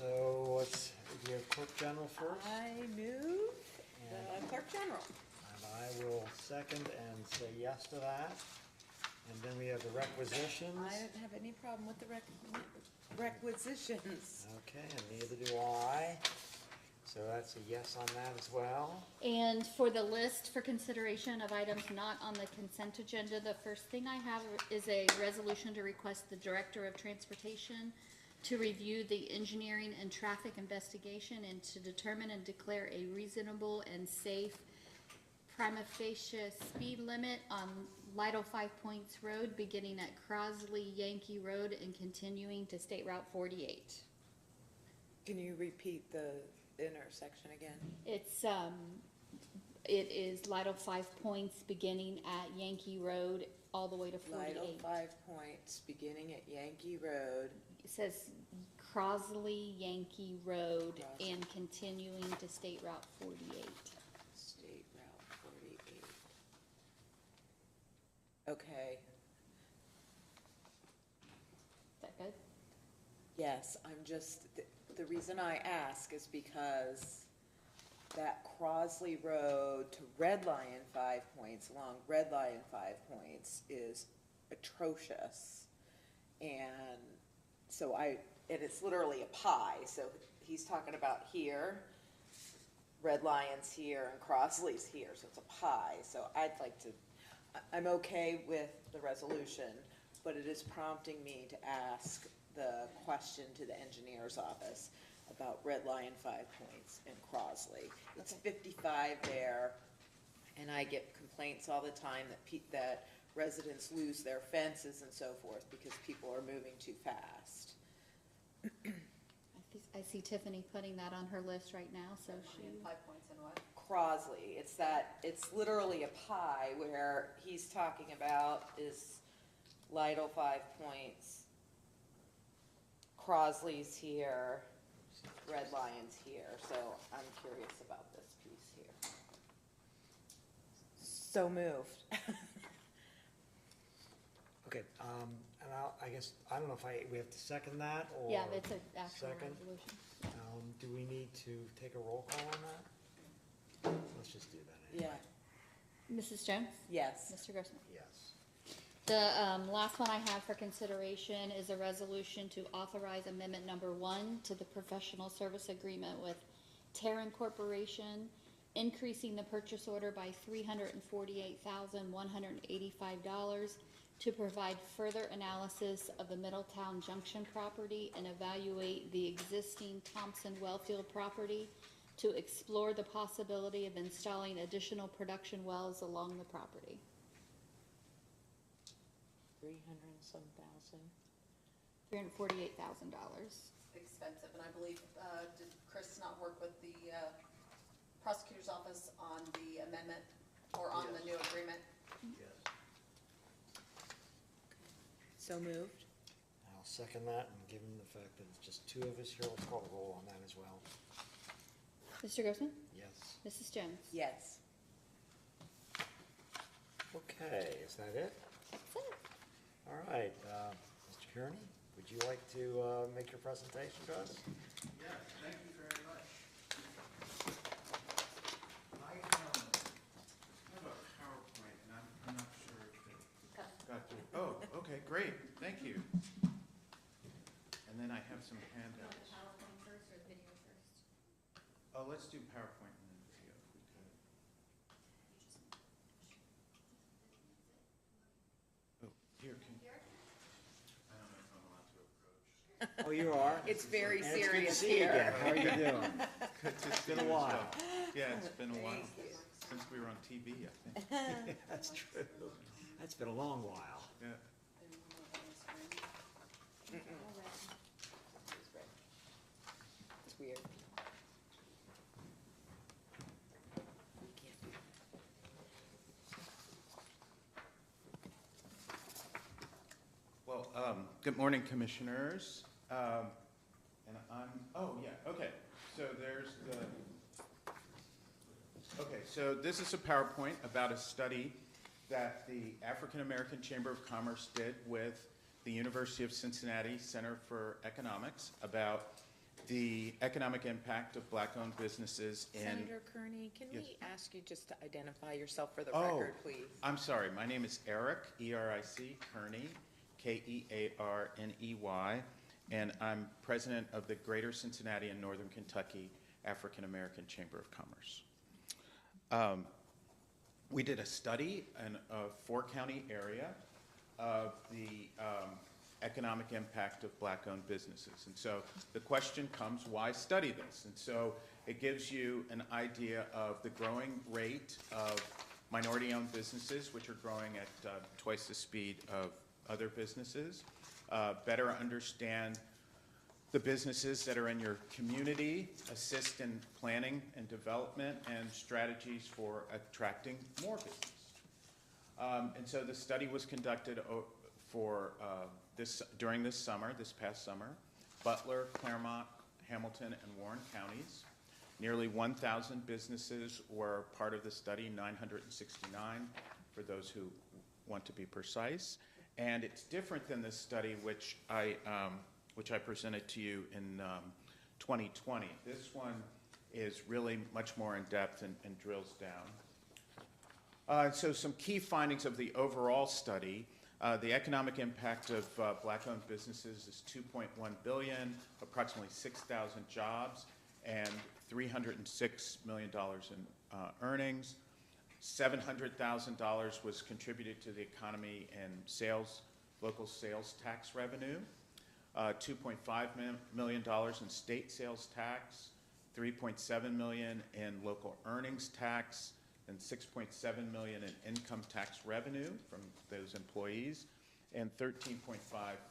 So let's, do you have clerk general first? I move the clerk general. And I will second and say yes to that. And then we have the requisitions. I don't have any problem with the requisitions. Okay, and neither do I. So that's a yes on that as well. And for the list for consideration of items not on the consent agenda, the first thing I have is a resolution to request the Director of Transportation to review the engineering and traffic investigation and to determine and declare a reasonable and safe prima facie speed limit on Lido 5 Points Road, beginning at Crosley Yankee Road and continuing to State Route 48. Can you repeat the intersection again? It's, it is Lido 5 Points beginning at Yankee Road all the way to 48. Lido 5 Points, beginning at Yankee Road. It says Crosley Yankee Road Crosley. and continuing to State Route 48. State Route 48. Okay, Is that good? yes, I'm just, the reason I ask is because that Crosley Road to Red Lion 5 Points, along Red Lion 5 Points, is atrocious. And so and it's literally a pie, so he's talking about here, Red Lion's here, and Crosley's here, so it's a pie. So I'd like to, I'm okay with the resolution, but it is prompting me to ask the question to the engineer's office about Red Lion 5 Points and Crosley. It's Okay. 55 there, and I get complaints all the time that residents lose their fences and so forth because people are moving too fast. I see Tiffany putting that on her list right now, so she, 5 points and what? Crosley, it's literally a pie where he's talking about is Lido 5 Points, Crosley's here, Red Lion's here, so I'm curious about this piece here. So moved. Okay, and I guess, I don't know if we have to second that or? yeah, it's an actual Second. resolution. Do we need to take a roll call on that? Let's just do that anyway. Yeah, Mrs. Jones? yes. Mr. Grossman? Yes. The last one I have for consideration is a resolution to authorize amendment number 1 to the professional service agreement with Terran Corporation, increasing the purchase order by $348,185 to provide further analysis of the Middletown Junction property and evaluate the existing Thompson Wellfield property to explore the possibility of installing additional production wells along the property. 300 and some thousand. $348,000. Expensive, and I believe, did Chris not work with the prosecutor's office on the amendment or on the new agreement? Yes. So moved. I'll second that, and given the fact that it's just two of us here, let's call a roll on that as well. Mr. Grossman? Yes. Mrs. Jones? Yes. Okay, is that it? That's it. All right, Mr. Kearney, would you like to make your presentation to us? Yes, thank you very much. I have a PowerPoint, and I'm not sure if it got through. Oh, okay, great, thank you. And then I have some handouts. PowerPoint first or the video first? Oh, let's do PowerPoint and then video if we could. Oh, here, I don't know if I'm allowed to approach. Oh, you are? It's very And it's good to serious see you again. here. How are you doing? Good to It's been a see you as while. well. Yeah, it's been a while, Thank you. since we were on TV, I think, That's true. That's been a long while. yeah. It's weird. Well, good morning, commissioners. And oh, yeah, okay. So there's so this is a PowerPoint about a study that the African American Chamber of Commerce did with the University of Cincinnati Center for Economics about the economic impact of black-owned businesses in... Senator Kearney, can Yes. we ask you just to identify yourself for the Oh, record, please? I'm sorry. My name is Eric, E-R-I-C, Kearney, Kearney, and I'm president of the Greater Cincinnati and Northern Kentucky African American Chamber of Commerce. We did a study in a four-county area of the economic impact of black-owned businesses. And so the question comes, why study this? And so it gives you an idea of the growing rate of minority-owned businesses, which are growing at twice the speed of other businesses. Better understand the businesses that are in your community, assist in planning and development, and strategies for attracting more business. And so the study was conducted during this past summer, Butler, Claremont, Hamilton, and Warren counties. Nearly 1,000 businesses were part of the study, 969 for those who want to be precise. And it's different than this study, which I presented to you in 2020. This one is really much more in depth and drills down. So some key findings of the overall study. The economic impact of black-owned businesses is $2.1 billion, approximately 6,000 jobs, and $306 million in earnings. $700,000 was contributed to the economy in local sales tax revenue. $2.5 million in state sales tax, $3.7 million in local earnings tax, and $6.7 million in income tax revenue from those employees, and $13.5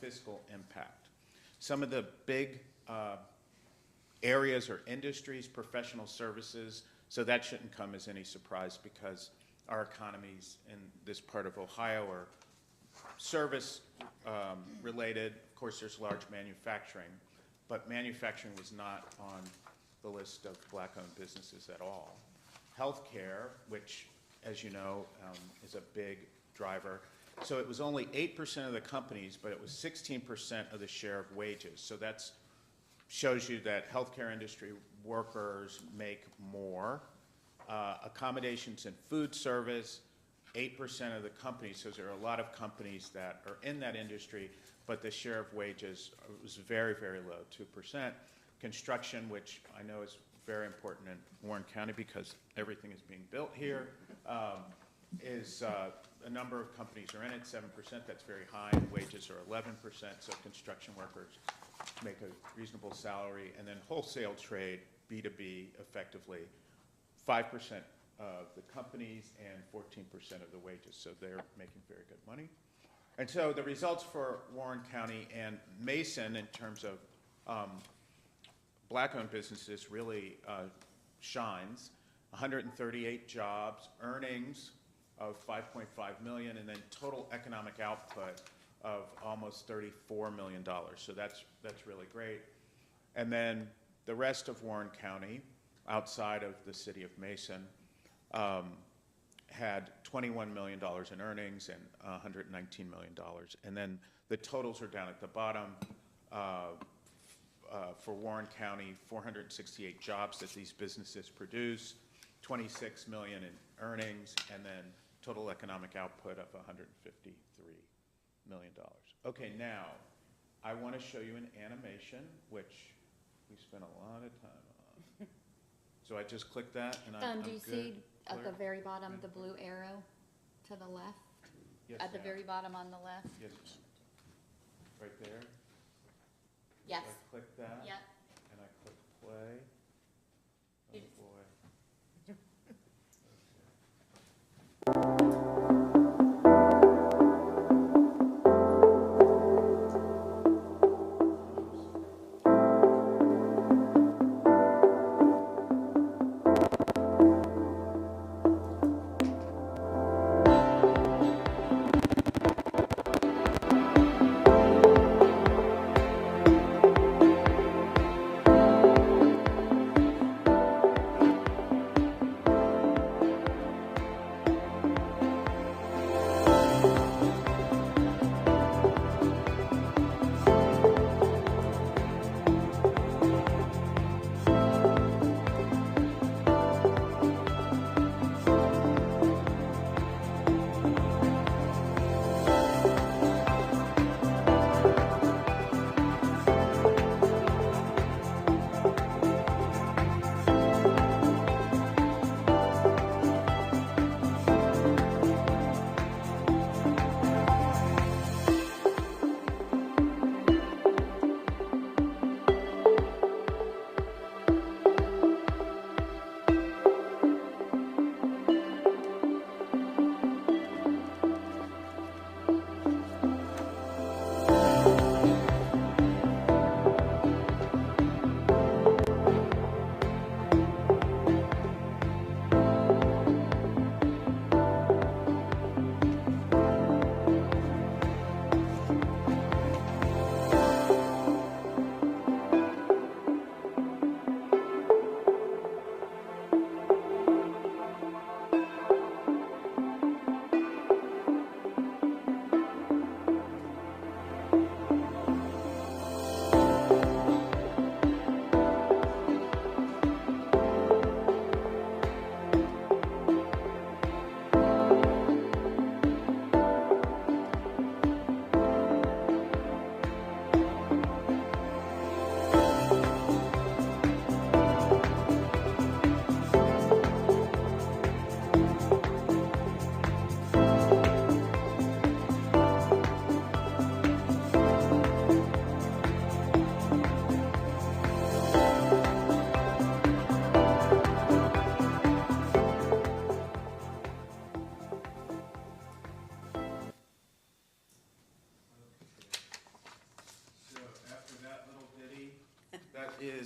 fiscal impact. Some of the big areas or industries, professional services, so that shouldn't come as any surprise because our economies in this part of Ohio are service related. Of course, there's large manufacturing, but manufacturing was not on the list of black-owned businesses at all. Healthcare, which, as you know, is a big driver. So it was only 8% of the companies, but it was 16% of the share of wages. So that shows you that healthcare industry workers make more. Accommodations and food service, 8% of the companies. So there are a lot of companies that are in that industry, but the share of wages was very, very low, 2%. Construction, which I know is very important in Warren County because everything is being built here, is a number of companies are in it, 7%, that's very high, and wages are 11%, so construction workers make a reasonable salary, and then wholesale trade, B2B, effectively, 5% of the companies and 14% of the wages, so they're making very good money. And so the results for Warren County and Mason in terms of black-owned businesses really shines. 138 jobs, earnings of $5.5 million, and then total economic output of almost $34 million. So that's really great. And then the rest of Warren County, outside of the city of Mason, had $21 million in earnings and $119 million. And then the totals are down at the bottom. For Warren County, 468 jobs that these businesses produce, 26 million in earnings, and then total economic output of $153 million. Okay, now, I want to show you an animation, which we spent a lot of time on. So I just click that, and I'm Do you good? see at the Clear? very bottom, the blue arrow to the left? Yes, At the ma'am. very bottom on the left? Yes, ma'am. Right there? Yes. I click that? Yep. And I click play. Oh, You- boy.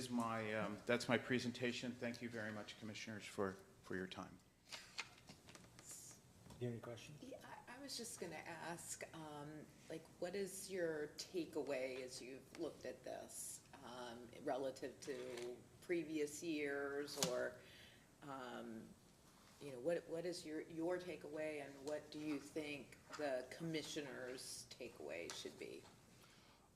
is my, that's my presentation. Thank you very much, Commissioners, for your time. Do you have any questions? Yeah, I was just gonna ask, like, what is your takeaway as you've looked at this, relative to previous years, or, you know, what is your takeaway, and what do you think the commissioner's takeaway should be?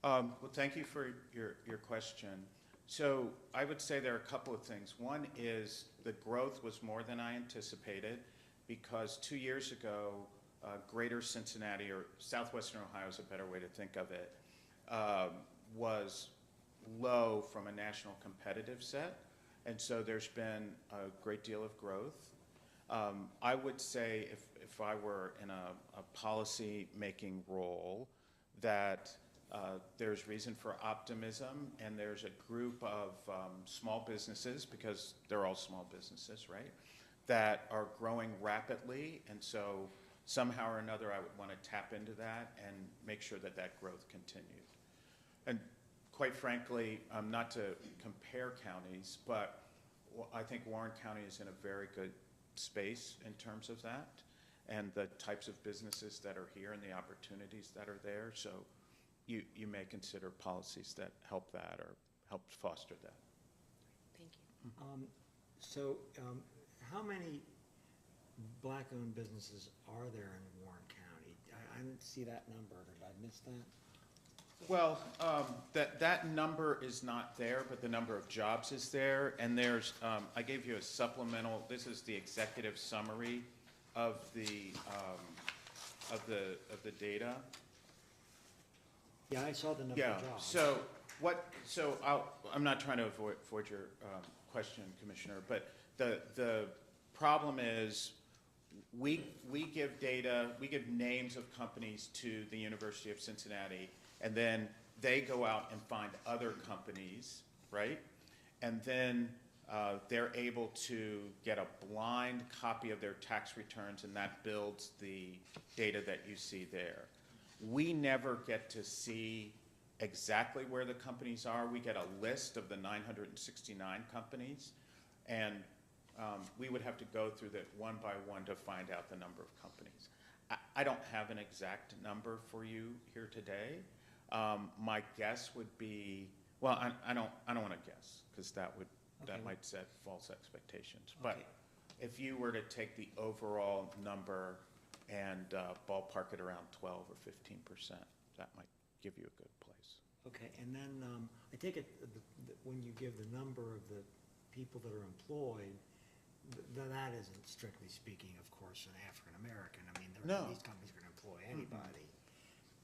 Well, thank you for your question. So I would say there are a couple of things. One is the growth was more than I anticipated, because 2 years ago, Greater Cincinnati, or Southwestern Ohio is a better way to think of it, was low from a national competitive set. And so there's been a great deal of growth. I would say if I were in a policy-making role, that there's reason for optimism, and there's a group of small businesses, because they're all small businesses, right, that are growing rapidly, and so somehow or another I would want to tap into that and make sure that that growth continued. And quite frankly, not to compare counties, but I think Warren County is in a very good space in terms of that, and the types of businesses that are here and the opportunities that are there. So you may consider policies that help that or help foster that. Thank you. So, how many black-owned businesses are there in Warren County? I didn't see that number. Did I miss that? Well, that number is not there, but the number of jobs is there. And there's, I gave you a supplemental, this is the executive summary of the data. Yeah, I saw the number Yeah, of jobs. I'm not trying to avoid your question, Commissioner, but the problem is we give data, we give names of companies to the University of Cincinnati, and then they go out and find other companies, right? And then they're able to get a blind copy of their tax returns, and that builds the data that you see there. We never get to see exactly where the companies are. We get a list of the 969 companies, and we would have to go through that one by one to find out the number of companies. I don't have an exact number for you here today. My guess would be, well, I don't want to guess, because that Okay. might set false expectations. Okay. But if you were to take the overall number and ballpark it around 12 or 15%, that might give you a good place. Okay, and then I take it when you give the number of the people that are employed, that isn't strictly speaking, of course, an African American. I mean, No. these companies are going to employ anybody.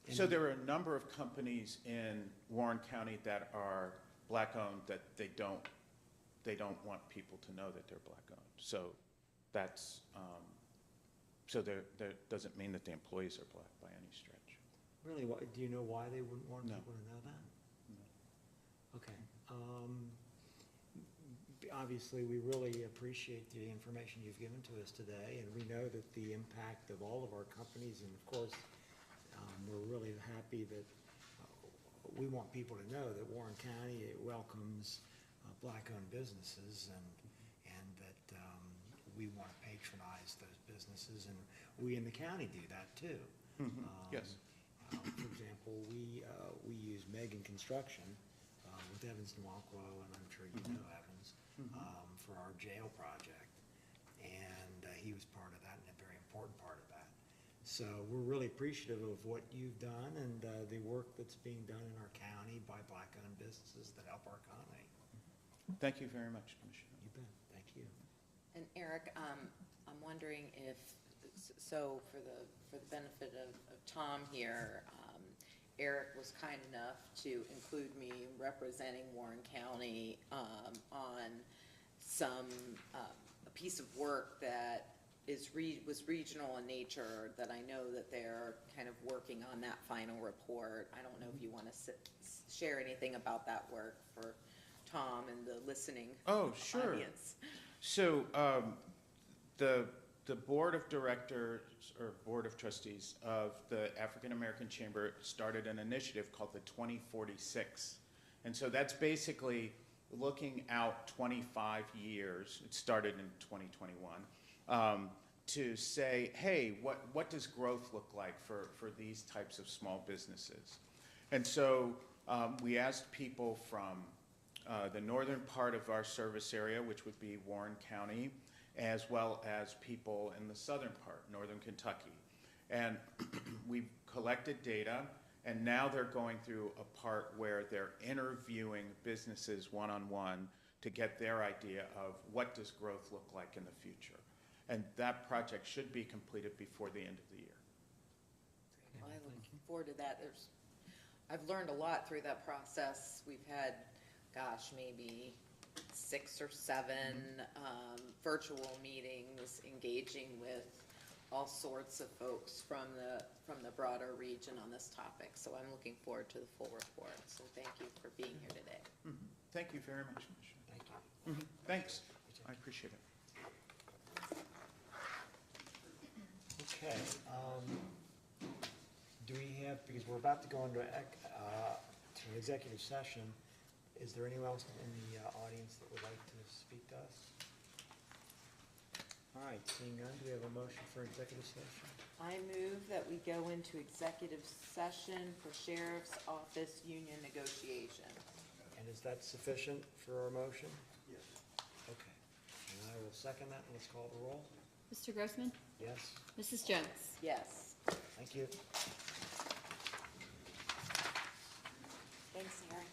And So there are a number of companies in Warren County that are black-owned that they don't want people to know that they're black-owned. So that's, so there doesn't mean that the employees are black by any stretch. Really, do you know why they wouldn't want No. people to know that? No. Okay. Obviously, we really appreciate the information you've given to us today, and we know that the impact of all of our companies, and of course, we're really happy that we want people to know that Warren County welcomes black-owned businesses, and that we want to patronize those businesses, and we in the county do that too. Yes. For example, we use Megan Construction with Evans Nwankwo, and I'm sure you know Evans, for our jail project. And he was part of that, and a very important part of that. So we're really appreciative of what you've done and the work that's being done in our county by black-owned businesses that help our economy. Thank you very much, Commissioner. You bet. Thank you. And Eric, I'm wondering if, so for the benefit of Tom here, Eric was kind enough to include me representing Warren County on some, a piece of work that was regional in nature, that I know that they're kind of working on that final report. I don't know if you want to share anything about that work for Tom and the listening audience. So the board of directors or board of trustees of the African American Chamber started an initiative called the 2046. And so that's basically looking out 25 years, it started in 2021, to say, hey, what does growth look like for these types of small businesses? And so we asked people from the northern part of our service area, which would be Warren County, as well as people in the southern part, northern Kentucky. And we've collected data, and now they're going through a part where they're interviewing businesses one-on-one to get their idea of what does growth look like in the future. And that project should be completed before the end of the year. Well, I look forward to that. I've learned a lot through that process. We've had, gosh, maybe 6 or 7 virtual meetings, engaging with all sorts of folks from the broader region on this topic. So I'm looking forward to the full report. So thank you for being here today. Thank you very much, Commissioner. Thank you. Thanks. I appreciate it. Okay, do we have, because we're about to go into to an executive session, is there anyone else in the audience that would like to speak to us? All right, seeing none, do we have a motion for executive session? I move that we go into executive session for Sheriff's Office union negotiation. And is that sufficient for our motion? Yes. Okay, and I will second that, and let's call the roll. Mr. Grossman? Yes, Mrs. Jones? Yes. thank you. Thanks, Aaron.